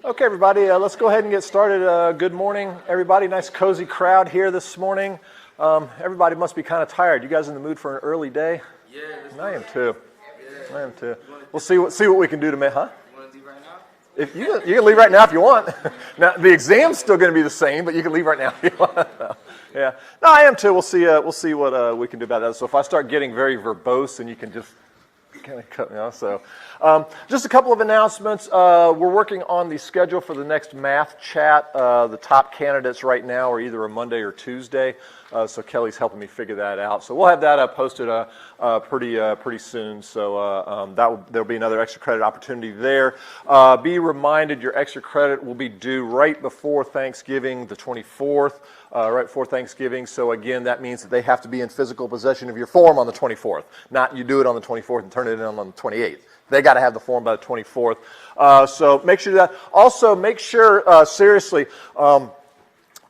Okay, everybody, let's go ahead and get started. Good morning, everybody. Nice, cozy crowd here this morning. Everybody must be kind of tired. You guys in the mood for an early day? Yeah. I am too. I am too. We'll see what we can do to make. Huh? You want to leave right now? If you can leave right now if you want. Now the exam's still going to be the same, but you can leave right now if you want. Yeah. No, I am too. We'll see. We'll see what we can do about that. So if I start getting very verbose, then you can just kind of cut me off. So, just a couple of announcements. We're working on the schedule for the next math chat. The top candidates right now are either a Monday or Tuesday. So Kelly's helping me figure that out. So we'll have that posted pretty soon. So there'll be another extra credit opportunity there. Be reminded your extra credit will be due right before Thanksgiving, the 24th. Right before Thanksgiving. So again, that means that they have to be in physical possession of your form on the 24th. Not you do it on the 24th and turn it in on the 28th. They got to have the form by the 24th. So make sure that. Also, make sure, seriously,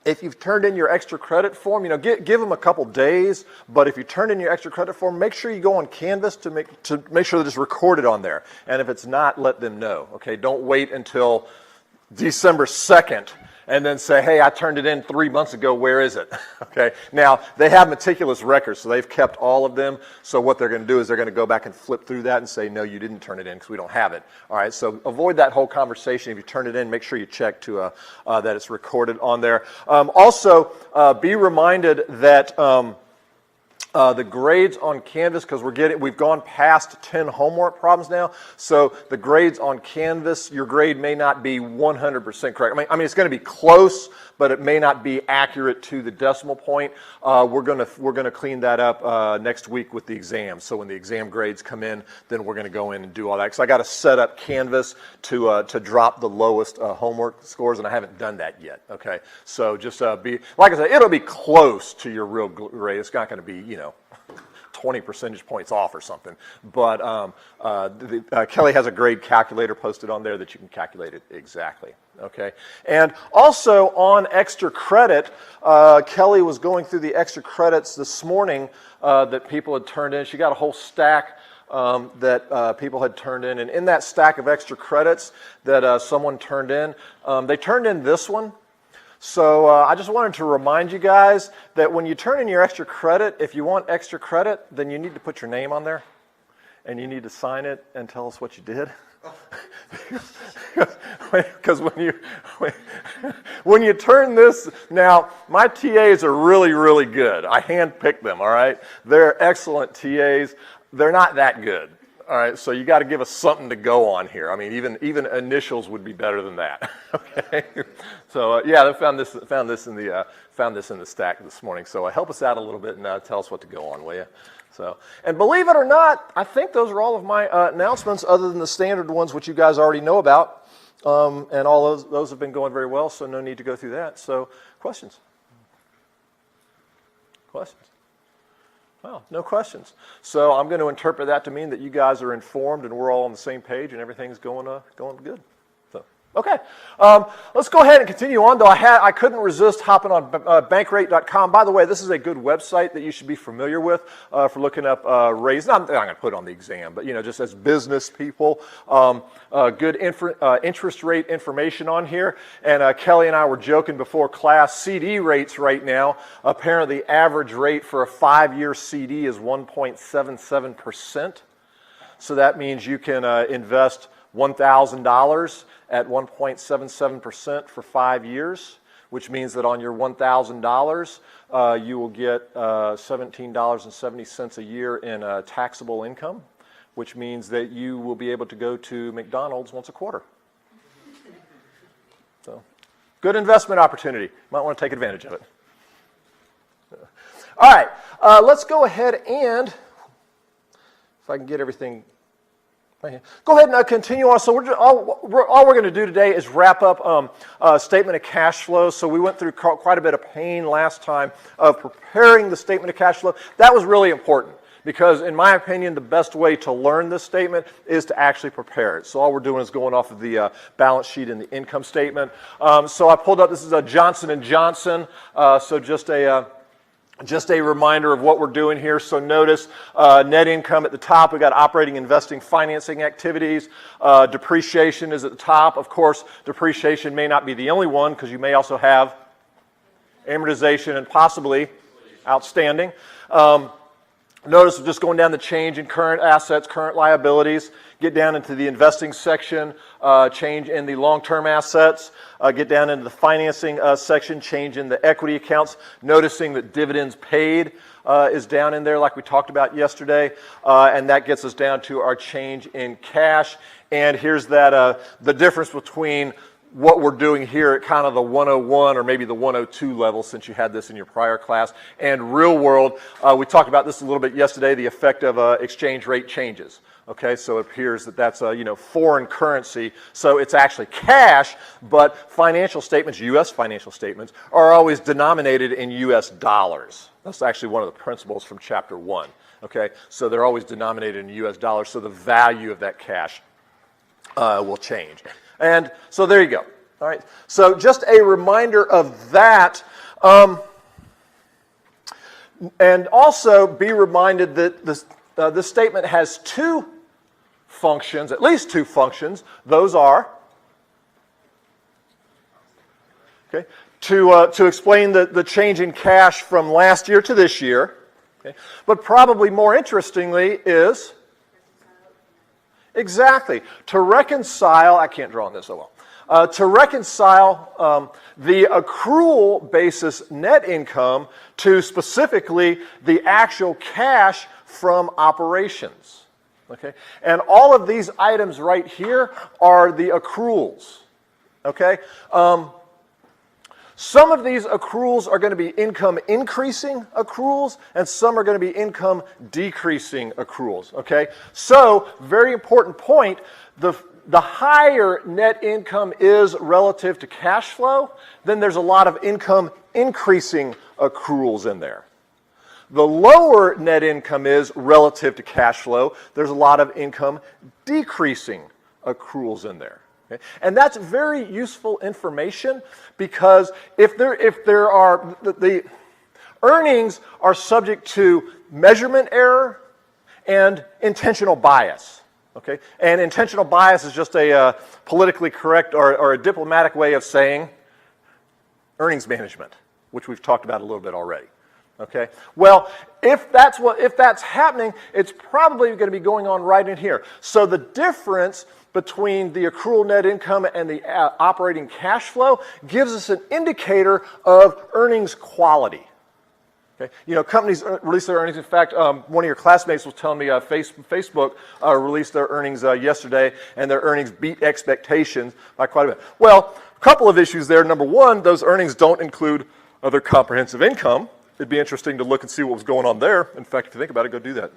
if you've turned in your extra credit form, give them a couple days. But if you turned in your extra credit form, make sure you go on Canvas to make sure that it's recorded on there. And if it's not, let them know. Okay, don't wait until December 2nd. And then say, hey, I turned it in 3 months ago, where is it? Okay. Now, they have meticulous records, so they've kept all of them. So what they're going to do is they're going to go back and flip through that and say, no, you didn't turn it in because we don't have it. All right, so avoid that whole conversation. If you turn it in, make sure you check to that it's recorded on there. Also, be reminded that the grades on Canvas, because we've gone past 10 homework problems now, so the grades on Canvas, your grade may not be 100% correct. I mean, it's going to be close, but it may not be accurate to the decimal point. We're going to clean that up next week with the exam. So when the exam grades come in, then we're going to go in and do all that. So I got to set up Canvas to drop the lowest homework scores, and I haven't done that yet. Okay, so just like I said, it'll be close to your real grade. It's not going to be 20 percentage points off or something. But Kelly has a grade calculator posted on there that you can calculate it exactly. Okay. And also on extra credit, Kelly was going through the extra credits this morning that people had turned in. She got a whole stack that people had turned in. And in that stack of extra credits that someone turned in, they turned in this one. So I just wanted to remind you guys that when you turn in your extra credit, if you want extra credit, then you need to put your name on there, and you need to sign it and tell us what you did. Because when you turn this, now my TAs are really, really good. I handpicked them, all right? They're excellent TAs. They're not that good. All right, so you got to give us something to go on here. I mean, even initials would be better than that. Okay, so yeah, they found this in the stack this morning. So help us out a little bit and tell us what to go on, will you? So, and believe it or not, I think those are all of my announcements, other than the standard ones, which you guys already know about, and all those have been going very well. So no need to go through that. So questions? Questions? Well, no questions. So I'm going to interpret that to mean that you guys are informed and we're all on the same page and everything's going good. So, okay. Let's go ahead and continue on. Though I couldn't resist hopping on Bankrate.com. By the way, this is a good website that you should be familiar with for looking up rates. I'm not going to put it on the exam, but just as business people, good interest rate information on here. And Kelly and I were joking before class, CD rates right now. Apparently, the average rate for a 5-year CD is 1.77%. So that means you can invest $1,000 at 1.77% for 5 years, which means that on your $1,000, you will get $17.70 a year in taxable income, which means that you will be able to go to McDonald's once a quarter. So, good investment opportunity. Might want to take advantage of it. All right, let's go ahead and, if I can get everything. Go ahead and continue on. So all we're going to do today is wrap up statement of cash flow. So we went through quite a bit of pain last time of preparing the statement of cash flow. That was really important because, in my opinion, the best way to learn this statement is to actually prepare it. So all we're doing is going off of the balance sheet and the income statement. So I pulled up, this is a Johnson & Johnson. So just a Just a reminder of what we're doing here. So notice net income at the top. We've got operating, investing, financing activities. Depreciation is at the top. Of course, depreciation may not be the only one because you may also have amortization and possibly outstanding. Notice just going down the change in current assets, current liabilities. Get down into the investing section, change in the long-term assets. Get down into the financing section, change in the equity accounts. Noticing that dividends paid is down in there like we talked about yesterday. And that gets us down to our change in cash. And here's that the difference between what we're doing here at kind of the 101 or maybe the 102 level, since you had this in your prior class, and real world. We talked about this a little bit yesterday, the effect of exchange rate changes. Okay, so it appears that that's foreign currency, so it's actually cash, but financial statements, U.S. financial statements, are always denominated in U.S. dollars. That's actually one of the principles from Chapter 1. Okay, so they're always denominated in U.S. dollars, so the value of that cash will change. And so there you go. All right. So just a reminder of that. And also be reminded that this statement has two functions, at least two functions. Those are, okay, to explain the change in cash from last year to this year. Okay. But probably more interestingly is exactly to reconcile, I can't draw on this, oh well. To reconcile the accrual basis net income to specifically the actual cash from operations. Okay? And all of these items right here are the accruals. Okay? Some of these accruals are going to be income increasing accruals, and some are going to be income decreasing accruals. Okay? So, very important point, the higher net income is relative to cash flow, then there's a lot of income increasing accruals in there. The lower net income is relative to cash flow, there's a lot of income decreasing accruals in there. Okay? And that's very useful information because if there are the earnings are subject to measurement error and intentional bias. Okay? And intentional bias is just a politically correct or a diplomatic way of saying earnings management, which we've talked about a little bit already. Okay? Well, if that's happening, it's probably going to be going on right in here. So the difference between the accrual net income and the operating cash flow gives us an indicator of earnings quality. Okay? You know, companies release their earnings. In fact, one of your classmates was telling me Facebook released their earnings yesterday, and their earnings beat expectations by quite a bit. Well, a couple of issues there. Number one, those earnings don't include other comprehensive income. It'd be interesting to look and see what was going on there. In fact, if you think about it, go do that.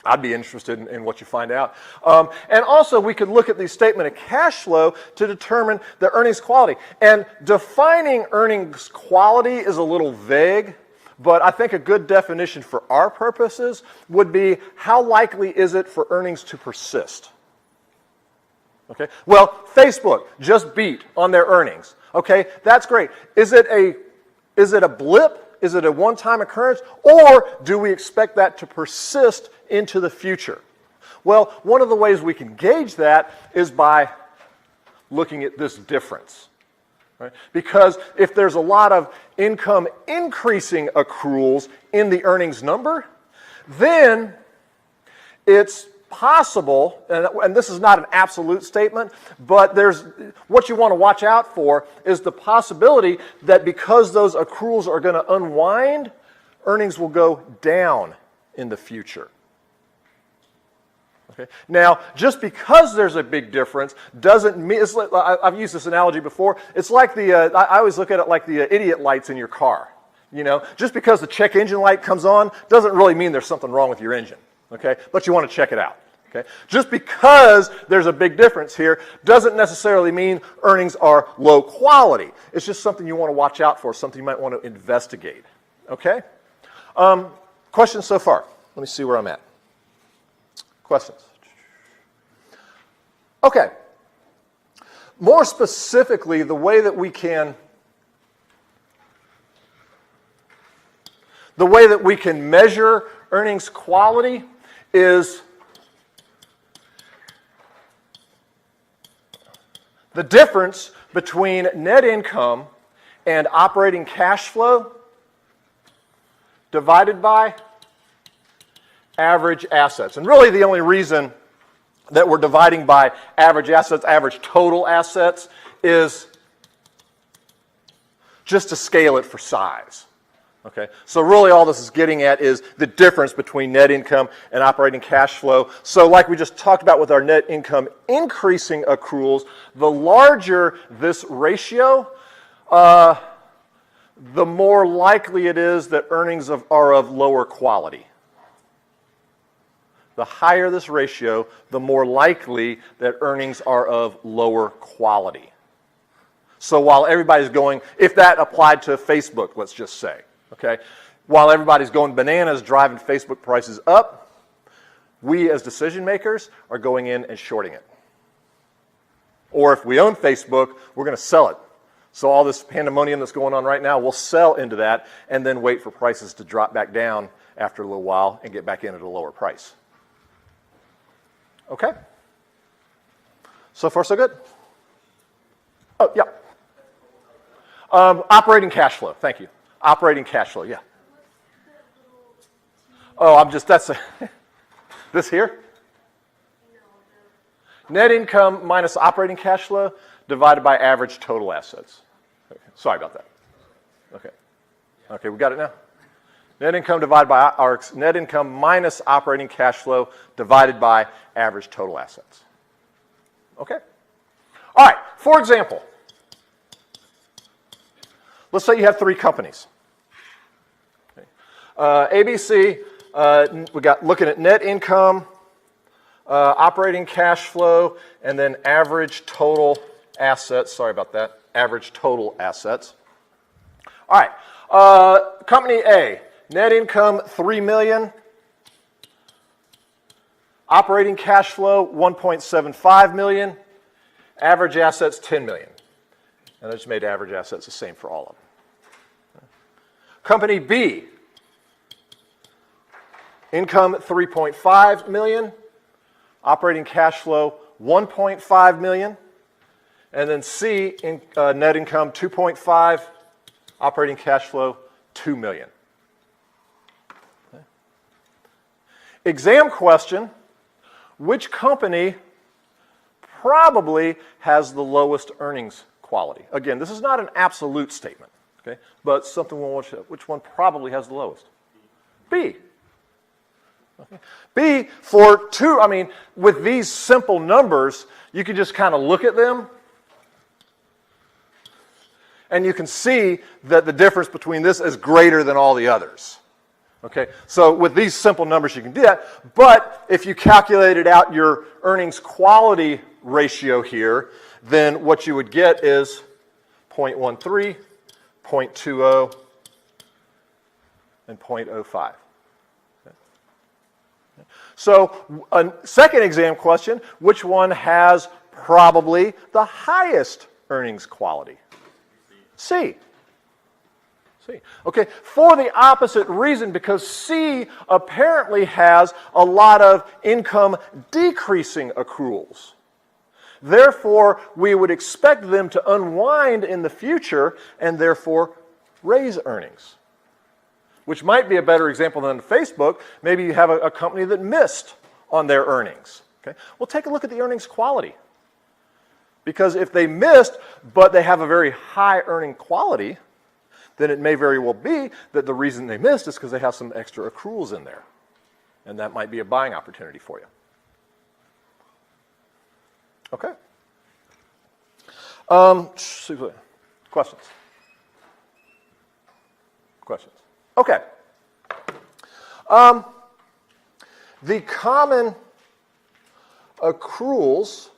I'd be interested in what you find out. And also, we could look at the statement of cash flow to determine the earnings quality. And defining earnings quality is a little vague, but I think a good definition for our purposes would be how likely is it for earnings to persist? Okay. Well, Facebook just beat on their earnings. Okay, that's great. Is it a blip? Is it a one-time occurrence? Or do we expect that to persist into the future? Well, one of the ways we can gauge that is by looking at this difference. Right? Because if there's a lot of income increasing accruals in the earnings number, then it's possible, and this is not an absolute statement, but what you want to watch out for is the possibility that because those accruals are going to unwind, earnings will go down in the future. Okay? Now, just because there's a big difference doesn't mean, I've used this analogy before, it's like I always look at it like the idiot lights in your car. You know, just because the check engine light comes on doesn't really mean there's something wrong with your engine. Okay, but you want to check it out. Okay, just because there's a big difference here doesn't necessarily mean earnings are low quality. It's just something you want to watch out for, something you might want to investigate. Okay, questions so far? Let me see where I'm at. Questions? Okay. More specifically, the way that we can the way that we can measure earnings quality is the difference between net income and operating cash flow divided by average assets. And really the only reason that we're dividing by average assets, average total assets, is just to scale it for size. Okay? So really all this is getting at is the difference between net income and operating cash flow. So like we just talked about with our net income increasing accruals, the larger this ratio, the more likely it is that earnings are of lower quality. The higher this ratio, the more likely that earnings are of lower quality. So while everybody's going, if that applied to Facebook, let's just say, okay, while everybody's going bananas driving Facebook prices up, we as decision makers are going in and shorting it. Or if we own Facebook, we're going to sell it. So all this pandemonium that's going on right now, we'll sell into that and then wait for prices to drop back down after a little while and get back in at a lower price. Okay? So far, so good? Oh, yeah. Operating cash flow. Thank you. Operating cash flow, yeah. Oh, that's this here? Net income minus operating cash flow divided by average total assets. Okay. Sorry about that. Okay. Okay, we got it now? Net income divided by our net income minus operating cash flow divided by average total assets. Okay? All right, for example, let's say you have 3 companies. Okay. ABC, we got looking at net income, operating cash flow, and then average total assets. Sorry about that. Average total assets. All right. Company A, net income $3 million, operating cash flow $1.75 million, average assets $10 million. And I just made average assets the same for all of them. Company B, income $3.5 million, operating cash flow $1.5 million, and then C, net income $2.5, operating cash flow $2 million. Okay. Exam question, which company probably has the lowest earnings quality? Again, this is not an absolute statement, okay, but something we'll watch. Which one probably has the lowest? B. Okay. B, for 2, with these simple numbers, you can just kind of look at them and you can see that the difference between this is greater than all the others. Okay, so with these simple numbers you can do that, but if you calculated out your earnings quality ratio here, then what you would get is 0.13, 0.20, and 0.05. Okay. So a second exam question, which one has probably the highest earnings quality? C. C. Okay, for the opposite reason, because C apparently has a lot of income decreasing accruals. Therefore, we would expect them to unwind in the future and therefore raise earnings. Which might be a better example than Facebook. Maybe you have a company that missed on their earnings. Okay? Well, take a look at the earnings quality. Because if they missed, but they have a very high earning quality, then it may very well be that the reason they missed is because they have some extra accruals in there. And that might be a buying opportunity for you. Okay. Questions? Questions? Okay. The common accruals.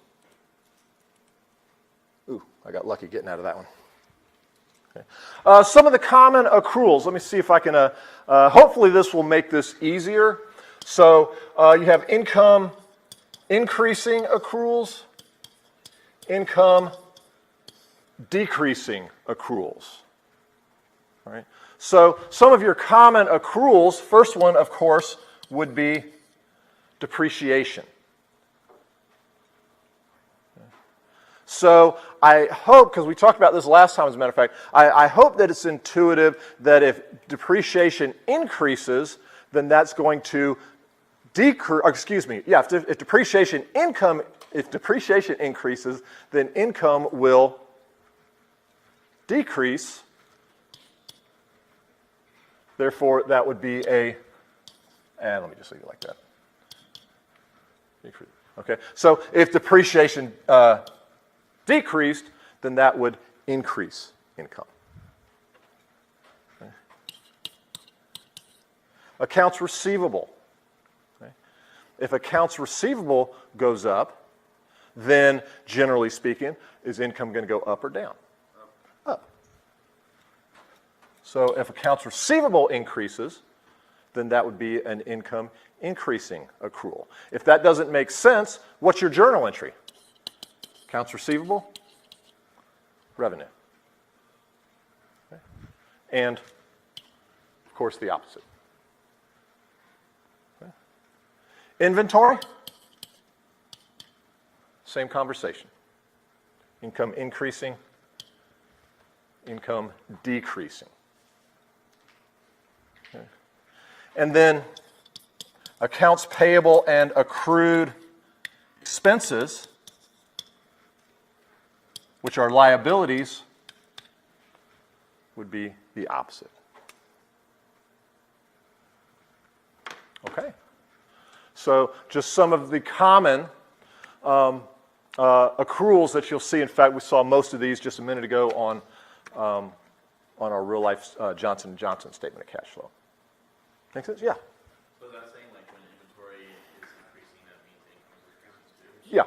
Ooh, I got lucky getting out of that one. Okay. Some of the common accruals. Let me see if I can. Hopefully, this will make this easier. So you have income increasing accruals, income decreasing accruals. All right. So some of your common accruals, first one, of course, would be depreciation. So I hope, because we talked about this last time as a matter of fact, I hope that it's intuitive that if depreciation increases, then that's going to decrease, excuse me, yeah, if depreciation increases, then income will decrease. Therefore, that would be and let me just leave it like that. Decrease. Okay, so if depreciation decreased, then that would increase income. Okay. Accounts receivable. Okay. If accounts receivable goes up, then generally speaking, is income going to go up or down? Up. So if accounts receivable increases, then that would be an income increasing accrual. If that doesn't make sense, what's your journal entry? Accounts receivable, revenue. Okay. And, of course, the opposite. Okay. Inventory, same conversation. Income increasing, income decreasing. Okay. And then accounts payable and accrued expenses, which are liabilities, would be the opposite. Okay? So just some of the common accruals that you'll see. In fact, we saw most of these just a minute ago on our real life Johnson & Johnson statement of cash flow. Make sense? Yeah. So that's saying like when inventory is increasing, that means income is increasing too? Yeah.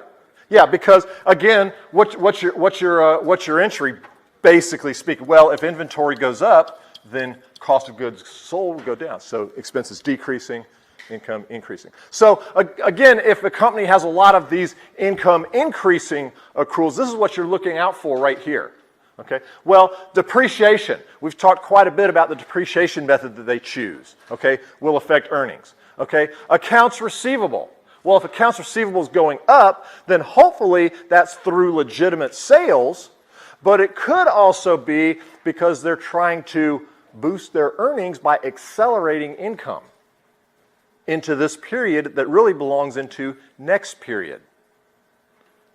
Yeah, because again, what's your entry, basically speaking? Well, if inventory goes up, then cost of goods sold will go down. So expenses decreasing, income increasing. So again, if a company has a lot of these income increasing accruals, this is what you're looking out for right here. Okay. Well, depreciation. We've talked quite a bit about the depreciation method that they choose. Okay, will affect earnings. Okay. Accounts receivable. Well, if accounts receivable is going up, then hopefully that's through legitimate sales, but it could also be because they're trying to boost their earnings by accelerating income into this period that really belongs into next period.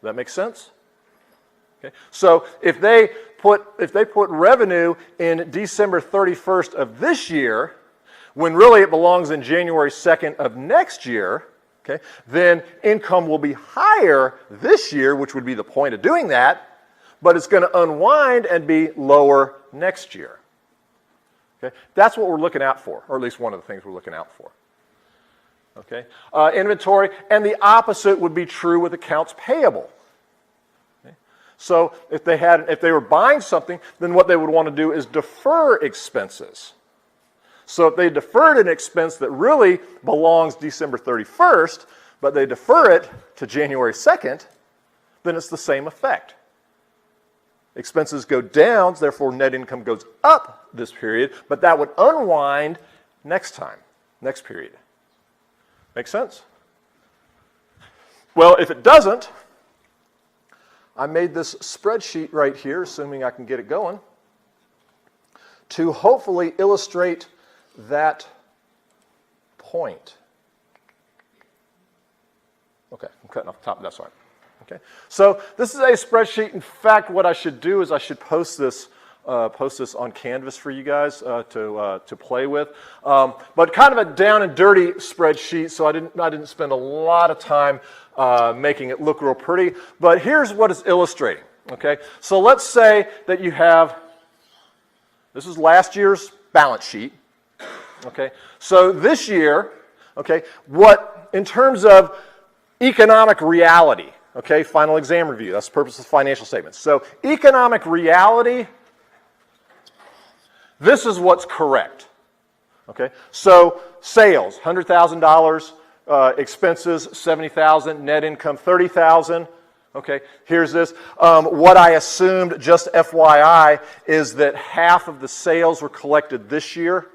Does that make sense? Okay. So if they put revenue in December 31st of this year, when really it belongs in January 2nd of next year, okay, then income will be higher this year, which would be the point of doing that, but it's going to unwind and be lower next year. Okay? That's what we're looking out for, or at least one of the things we're looking out for. Okay? Inventory, and the opposite would be true with accounts payable. Okay? So if they were buying something, then what they would want to do is defer expenses. So if they deferred an expense that really belongs December 31st, but they defer it to January 2nd, then it's the same effect. Expenses go down, therefore net income goes up this period, but that would unwind next period. Make sense? Well, if it doesn't, I made this spreadsheet right here, assuming I can get it going, to hopefully illustrate that point. Okay, I'm cutting off the top, that's all right. Okay, so this is a spreadsheet. In fact, what I should do is I should post this on Canvas for you guys to play with. But kind of a down and dirty spreadsheet, so I didn't spend a lot of time making it look real pretty. But here's what it's illustrating. Okay, so let's say that you have, this is last year's balance sheet. Okay, so this year, okay, what in terms of economic reality, okay, final exam review, that's the purpose of financial statements. So economic reality, this is what's correct. Okay, so sales, $100,000, expenses, $70,000, net income, $30,000. Okay, here's this. What I assumed, just FYI, is that half of the sales were collected this year,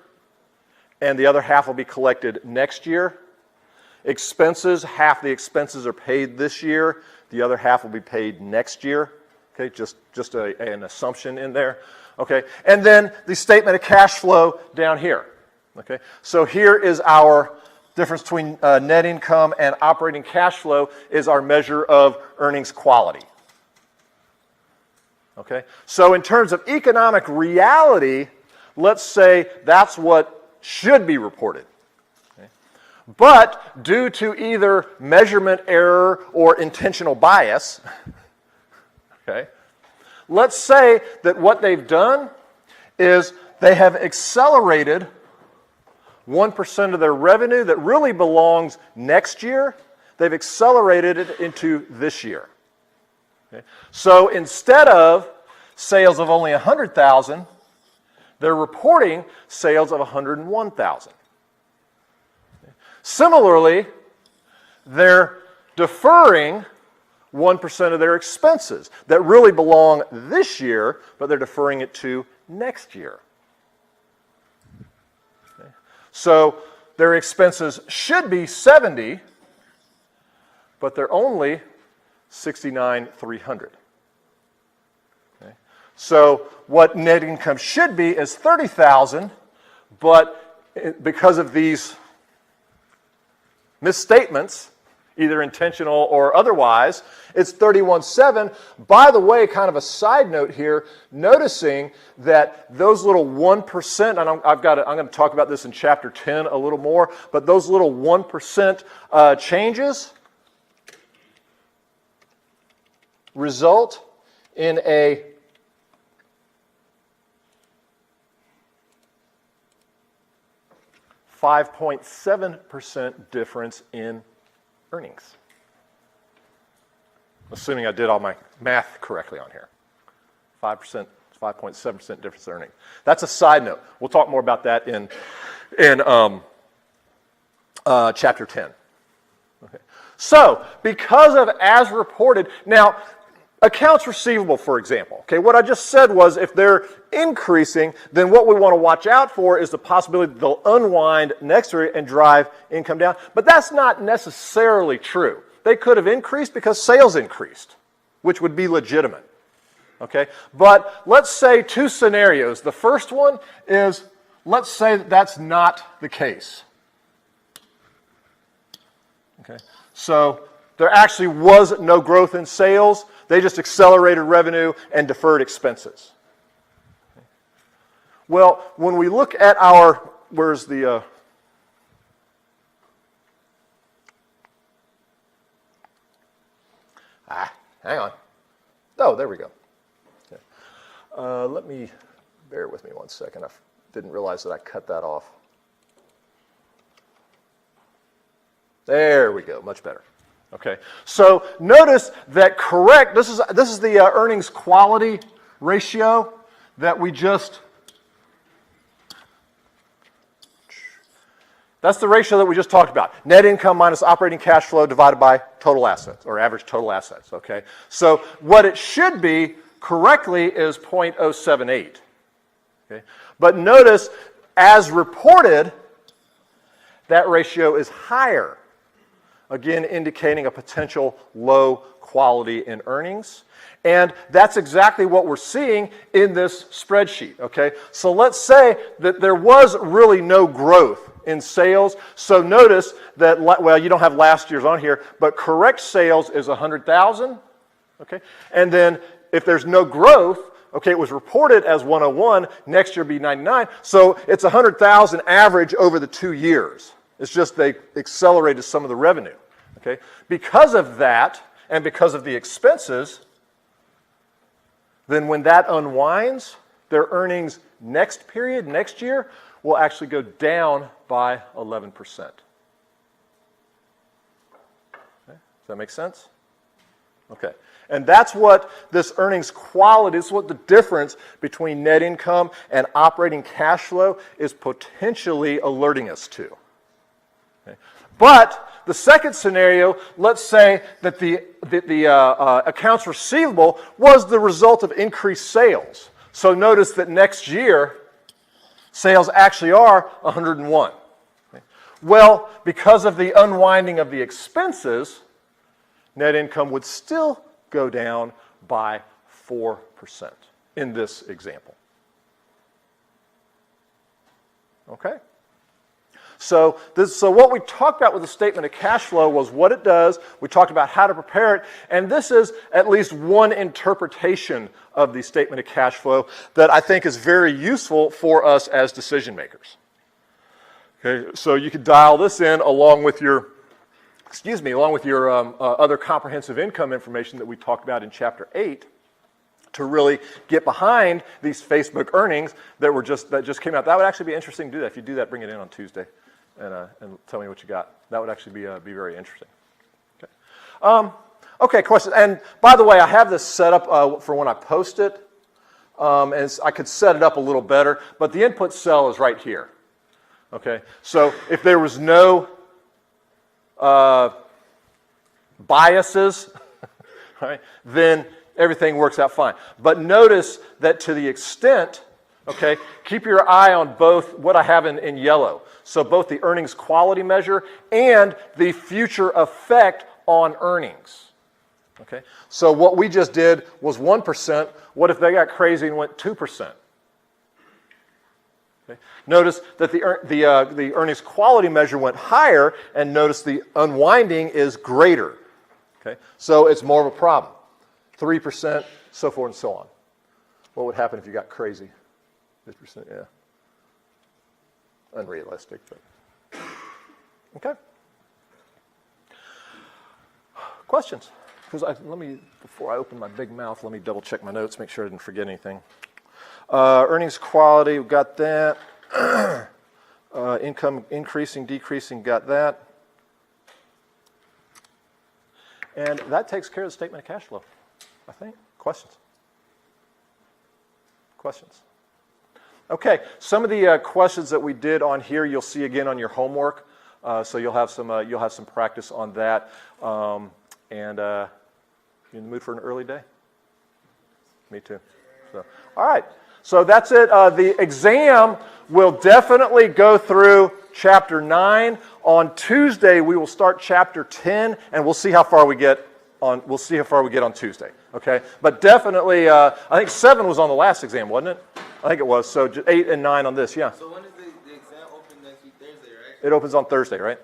and the other half will be collected next year. Expenses, half the expenses are paid this year, the other half will be paid next year. Okay, just an assumption in there. Okay, and then the statement of cash flow down here. Okay, so here is our difference between net income and operating cash flow is our measure of earnings quality. Okay, so in terms of economic reality, let's say that's what should be reported. Okay? But due to either measurement error or intentional bias, okay, let's say that what they've done is they have accelerated 1% of their revenue that really belongs next year, they've accelerated it into this year. Okay? So instead of sales of only 100,000, they're reporting sales of 101,000. Okay? Similarly, they're deferring 1% of their expenses that really belong this year, but they're deferring it to next year. Okay? So their expenses should be 70, but they're only 69,300. Okay? So what net income should be is 30,000, but because of these misstatements, either intentional or otherwise, it's 31.7. By the way, kind of a side note here, noticing that those little 1%, and I'm going to talk about this in chapter 10 a little more, but those little 1% changes result in a $5.7% difference in earnings. Assuming I did all my math correctly on here. 5%, 5.7% difference in earnings. That's a side note. We'll talk more about that in chapter 10. Okay. So, because of as reported, now, accounts receivable, for example. Okay, what I just said was if they're increasing, then what we want to watch out for is the possibility that they'll unwind next year and drive income down. But that's not necessarily true. They could have increased because sales increased, which would be legitimate. Okay, but let's say two scenarios. The first one is, let's say that that's not the case. Okay, so there actually was no growth in sales. They just accelerated revenue and deferred expenses. Well, when we look at our, where's the, hang on. Oh, there we go. Okay. Let me, bear with me one second. I didn't realize that I cut that off. There we go, much better. Okay, so notice that correct, this is the earnings quality ratio that we just, that's the ratio that we just talked about. Net income minus operating cash flow divided by total assets, or average total assets, okay? So what it should be correctly is 0.078, okay? But notice, as reported, that ratio is higher. Again, indicating a potential low quality in earnings. And that's exactly what we're seeing in this spreadsheet, okay? So let's say that there was really no growth in sales. So notice that, well, you don't have last year's on here, but correct sales is 100,000, okay? And then if there's no growth, okay, it was reported as 101, next year be 99. So it's 100,000 average over the 2 years. It's just they accelerated some of the revenue. Okay? Because of that, and because of the expenses, then when that unwinds, their earnings next period, next year, will actually go down by 11%. Okay? Does that make sense? Okay. And that's what this earnings quality, this is what the difference between net income and operating cash flow is potentially alerting us to. Okay? But the second scenario, let's say that the accounts receivable was the result of increased sales. So notice that next year, sales actually are 101. Well, because of the unwinding of the expenses, net income would still go down by 4% in this example. Okay? So what we talked about with the statement of cash flow was what it does. We talked about how to prepare it. And this is at least one interpretation of the statement of cash flow that I think is very useful for us as decision makers. Okay, so you could dial this in along with your other comprehensive income information that we talked about in Chapter 8 to really get behind these Facebook earnings that just came out. That would actually be interesting to do that. If you do that, bring it in on Tuesday and tell me what you got. That would actually be very interesting. Okay, okay, questions. And by the way, I have this set up for when I post it. And I could set it up a little better, but the input cell is right here. Okay, so if there was no biases, right, then everything works out fine. But notice that to the extent, okay, keep your eye on both what I have in yellow. So both the earnings quality measure and the future effect on earnings. Okay, so what we just did was 1%. What if they got crazy and went 2%? Okay. Notice that the earnings quality measure went higher, and notice the unwinding is greater. Okay, so it's more of a problem. 3%, so forth and so on. What would happen if you got crazy? 50%, yeah. Unrealistic, but okay. Questions? Because before I open my big mouth, let me double check my notes, make sure I didn't forget anything. Earnings quality, we got that. Income increasing, decreasing, got that. And that takes care of the statement of cash flow, I think. Questions? Questions? Okay, some of the questions that we did on here, you'll see again on your homework. So you'll have some practice on that. You in the mood for an early day? Me too. So, all right. So that's it. The exam will definitely go through Chapter 9. On Tuesday, we will start Chapter 10, and we'll see how far we get on. We'll see how far we get on Tuesday. Okay. But definitely, I think 7 was on the last exam, wasn't it? I think it was. So 8 and 9 on this. Yeah. So when is the exam open next week? Thursday, right? It opens on Thursday, right?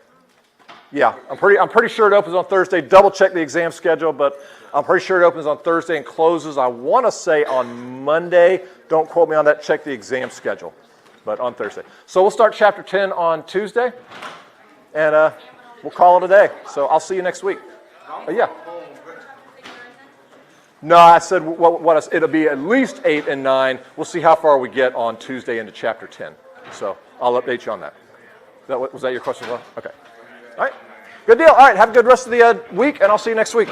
Yeah, I'm pretty sure it opens on Thursday. Double check the exam schedule, but I'm pretty sure it opens on Thursday and closes, I want to say, on Monday. Don't quote me on that. Check the exam schedule, but on Thursday. So we'll start Chapter 10 on Tuesday, and we'll call it a day. So I'll see you next week. Yeah. No, I said it'll be at least 8 and 9. We'll see how far we get on Tuesday into Chapter 10. So I'll update you on that. Was that your question as well? Okay. All right. Good deal. All right. Have a good rest of the week, and I'll see you next week.